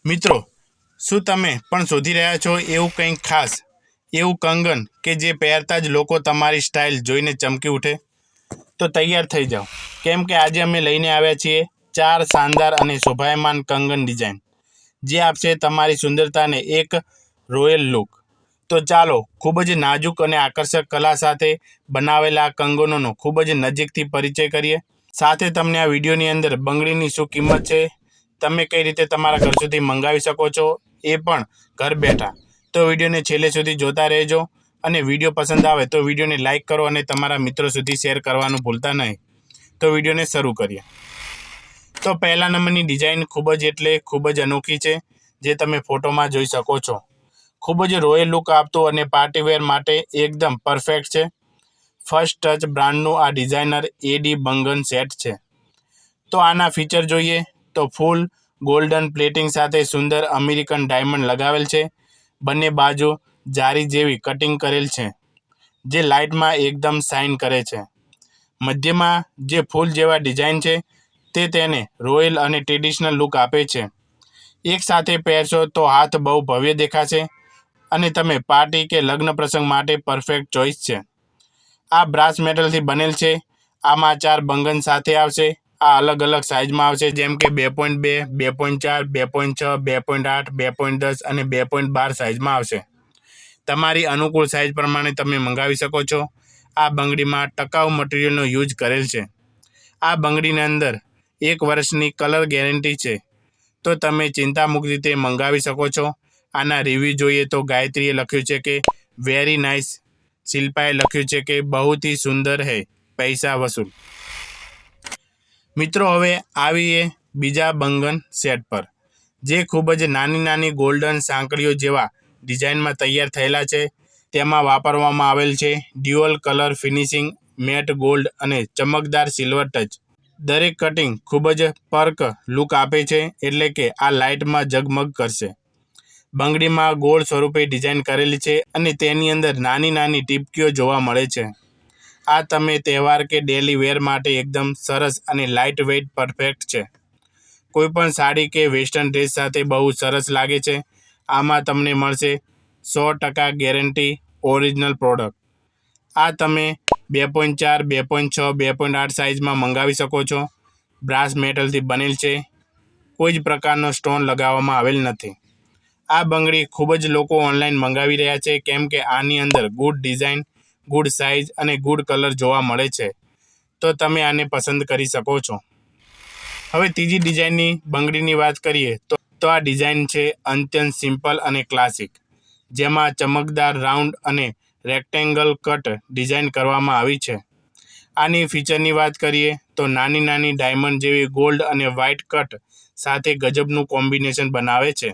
મિત્રો, શું તમે પણ શોધી રહ્યા છો એવું કંઈક ખાસ, એવું કંગન કે જે પહેરતા જ લોકો તમારી સ્ટાઇલ જોઈને ચમકી ઉઠે? તો તૈયાર થઈ જાઓ, કેમ કે આજે અમે લઈને આવ્યા છીએ 4 શાનદાર અને શોભાયમાન કંગન ડિઝાઇન, જે આપશે તમારી સુંદરતાને એક રોયલ લુક. તો ચાલો ખૂબ જ નાજુક અને આકર્ષક કલા સાથે બનાવેલા આ કંગનોનો ખૂબ જ નજીકથી પરિચય કરીએ. સાથે તમને આ વિડીયોની અંદર બંગડીની શું કિંમત છે, તમે કઈ રીતે તમારા ઘર સુધી મંગાવી શકો છો એ પણ ઘર બેઠા. તો વિડીયોને છેલ્લે સુધી જોતા રહેજો અને વિડીયો પસંદ આવે તો વિડીયોને લાઇક કરો અને તમારા મિત્રો સુધી શેર કરવાનું ભૂલતા નહીં. તો વિડીયોને શરૂ કરીએ. તો પહેલા નંબરની ડિઝાઇન ખૂબ જ અનોખી છે, જે તમે ફોટોમાં જોઈ શકો છો. ખૂબ જ રોયલ લુક આપતું અને પાર્ટીવેર માટે એકદમ પરફેક્ટ છે. ફર્સ્ટ ટચ બ્રાન્ડનું આ ડિઝાઇનર એડી બંગન સેટ છે. તો આના ફીચર જોઈએ તો ફૂલ ગોલ્ડન પ્લેટિંગ સાથે સુંદર અમેરિકન ડાયમંડ લગાવેલ છે. બંને બાજુ જારી જેવી કટિંગ કરેલ છે, જે લાઇટમાં એકદમ શાઇન કરે છે. મધ્યમાં જે ફૂલ જેવા ડિઝાઇન છે તે તેને રોયલ અને ટ્રેડિશનલ લુક આપે છે. એક સાથે પહેરશો તો હાથ બહુ ભવ્ય દેખાશે અને તમે પાર્ટી કે લગ્ન પ્રસંગ માટે પરફેક્ટ ચોઇસ છે. આ બ્રાસ મેટલથી બનેલ છે. આમાં 4 બંગન સાથે આવશે. આ અલગ અલગ સાઇઝમાં આવશે, જેમ કે 2.2, 2.4, 2.6, 2.8, 2.10 અને 2.12 સાઇઝમાં આવશે. તમારી અનુકૂળ સાઇઝ પ્રમાણે તમે મંગાવી શકો છો. આ બંગડીમાં ટકાઉ મટીરિયલનો યુઝ કરેલ છે. આ બંગડીની અંદર 1 વર્ષની કલર ગેરંટી છે, તો તમે ચિંતામુક્ત રીતે મંગાવી શકો છો. આના રિવ્યૂ જોઈએ તો ગાયત્રીએ લખ્યું છે કે વેરી નાઇસ, શિલ્પાએ લખ્યું છે કે બહુત ही સુંદર है, પૈસા વસૂલ. મિત્રો, હવે આવીએ બીજા બંગન સેટ પર, જે ખૂબ જ નાની ગોલ્ડન સાંકળીઓ જેવા ડિઝાઇનમાં તૈયાર થયેલા છે. તેમાં વાપરવામાં આવેલ છે dual colour finishing, matte gold અને ચમકદાર સિલ્વર ટચ. દરેક કટિંગ ખૂબ જ પર્ક લુક આપે છે, એટલે કે આ લાઇટમાં ઝગમગ કરશે. બંગડીમાં ગોળ સ્વરૂપે ડિઝાઇન કરેલી છે અને તેની અંદર નાની ટીપકીઓ જોવા મળે છે. આ તમે તહેવાર કે ડેલી વેર માટે એકદમ સરસ અને લાઇટ વેઇટ પરફેક્ટ છે. કોઈપણ સાડી કે વેસ્ટર્ન ડ્રેસ સાથે બહુ સરસ લાગે છે. આમાં તમને મળશે 100% ગેરંટી ઓરિજિનલ પ્રોડક્ટ. આ તમે 2.4, 2.6, 2.8 સાઇઝમાં મંગાવી શકો છો. બ્રાસ મેટલથી બનેલ છે. કોઈ જ પ્રકારનો સ્ટોન લગાવવામાં આવેલ નથી. આ બંગડી ખૂબ જ લોકો ઓનલાઈન મંગાવી રહ્યા છે, કેમ કે આની અંદર ગુડ ડિઝાઇન, ગુડ સાઇઝ અને ગુડ કલર જોવા મળે છે. તો તમે આને પસંદ કરી શકો છો. હવે ત્રીજી ડિઝાઇનની બંગડીની વાત કરીએ તો આ ડિઝાઇન છે અત્યંત સિમ્પલ અને ક્લાસિક, જેમાં ચમકદાર રાઉન્ડ અને રેક્ટેંગલ કટ ડિઝાઇન કરવામાં આવી છે. આની ફીચરની વાત કરીએ તો નાની ડાયમંડ જેવી ગોલ્ડ અને વ્હાઇટ કટ સાથે ગજબનું કોમ્બિનેશન બનાવે છે.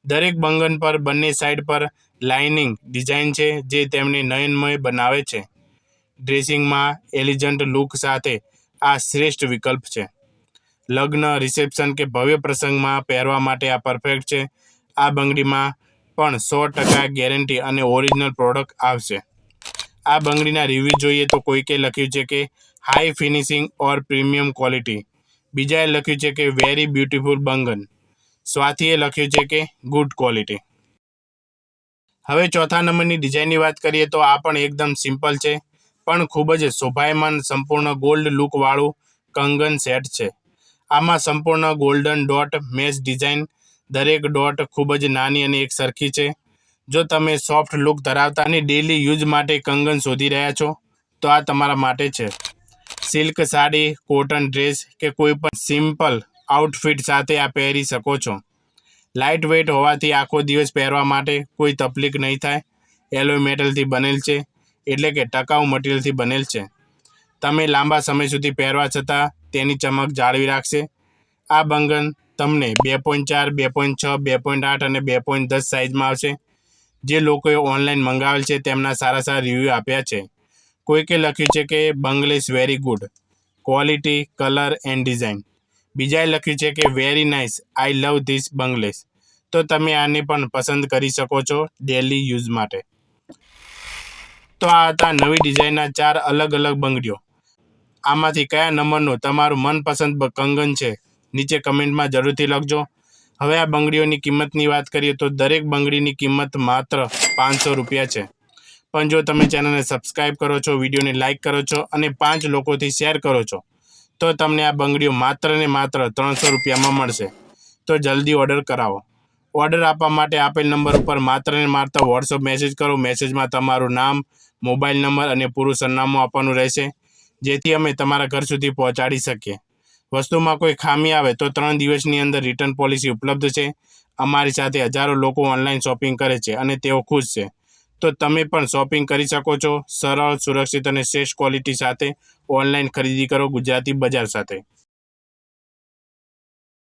દરેક બંગન પર બંને સાઇડ પર લાઇનિંગ ડિઝાઇન છે, જે તેમને નયનમય બનાવે છે. ડ્રેસિંગમાં એલિજન્ટ લુક સાથે આ શ્રેષ્ઠ વિકલ્પ છે. લગ્ન, રિસેપ્શન કે ભવ્ય પ્રસંગમાં પહેરવા માટે આ પરફેક્ટ છે. આ બંગડીમાં પણ 100% ગેરંટી અને ઓરિજિનલ પ્રોડક્ટ આવશે. આ બંગડીના રિવ્યૂ જોઈએ તો કોઈકે લખ્યું છે કે હાઈ ફિનિશિંગ ઓર પ્રીમિયમ ક્વોલિટી. બીજાએ લખ્યું છે કે વેરી બ્યુટીફુલ બંગન. સ્વાતિએ લખ્યું છે કે ગુડ ક્વોલિટી. હવે ચોથા નંબરની ડિઝાઇનની વાત કરીએ તો આ પણ એકદમ સિમ્પલ છે, પણ ખૂબ જ શોભાયમાન સંપૂર્ણ ગોલ્ડ લુકવાળું કંગન સેટ છે. આમાં સંપૂર્ણ ગોલ્ડન ડોટ મેશ ડિઝાઇન. દરેક ડોટ ખૂબ જ નાની અને એક સરખી છે. જો તમે સોફ્ટ લુક ધરાવતા અને ડેલી યુઝ માટે કંગન શોધી રહ્યા છો તો આ તમારા માટે છે. સિલ્ક સાડી, કોટન ડ્રેસ કે કોઈ પણ સિમ્પલ આઉટફિટ સાથે આ પહેરી શકો છો. લાઇટ વેઇટ હોવાથી આખો દિવસ પહેરવા માટે કોઈ તકલીફ નહીં થાય. એલોય મેટલથી બનેલ છે, એટલે કે ટકાઉ મટીરિયલથી બનેલ છે. તમે લાંબા સમય સુધી પહેરવા છતાં તેની ચમક જાળવી રાખશે. આ બંગન તમને 2.4, 2.6, 2.8 અને 2.10 સાઇઝમાં આવશે. જે લોકોએ ઓનલાઈન મંગાવેલ છે તેમના સારા રિવ્યૂ આપ્યા છે. કોઈકે લખ્યું છે કે bangles very good quality, colour and design. બીજાએ લખ્યું છે કે very nice, I love this bangles. તો તમે આને પણ પસંદ કરી શકો છો ડેલી યુઝ માટે. તો આ હતા નવી ડિઝાઇનના 4 અલગ બંગડીઓ. આમાંથી કયા નંબરનું તમારું મનપસંદ કંગન છે, નીચે કમેન્ટમાં જરૂરથી લખજો. હવે આ બંગડીઓની કિંમતની વાત કરીએ તો દરેક બંગડીની કિંમત માત્ર 500 રૂપિયા છે. પણ જો તમે ચેનલને સબસ્ક્રાઈબ કરો છો, વિડીયોને લાઇક કરો છો અને 5 લોકોથી શેર કરો છો તો તમને આ બંગડીઓ માત્ર ને માત્ર 300 રૂપિયામાં મળશે. તો જલ્દી ઓર્ડર કરાવો. ઓર્ડર આપવા માટે આપેલ નંબર ઉપર માત્ર ને માત્ર વોટ્સઅપ મેસેજ કરો. મેસેજમાં તમારું નામ, મોબાઈલ નંબર અને પૂરું સરનામું આપવાનું રહેશે, જેથી અમે તમારા ઘર સુધી પહોંચાડી શકીએ. વસ્તુમાં કોઈ ખામી આવે તો 3 દિવસની અંદર રિટર્ન પોલિસી ઉપલબ્ધ છે. અમારી સાથે હજારો લોકો ઓનલાઈન શોપિંગ કરે છે અને તેઓ ખુશ છે. તો તમે પણ શોપિંગ કરી શકો છો. સરળ, સુરક્ષિત અને શ્રેષ્ઠ ક્વોલિટી સાથે ઓનલાઈન ખરીદી કરો ગુજરાતી બજાર સાથે.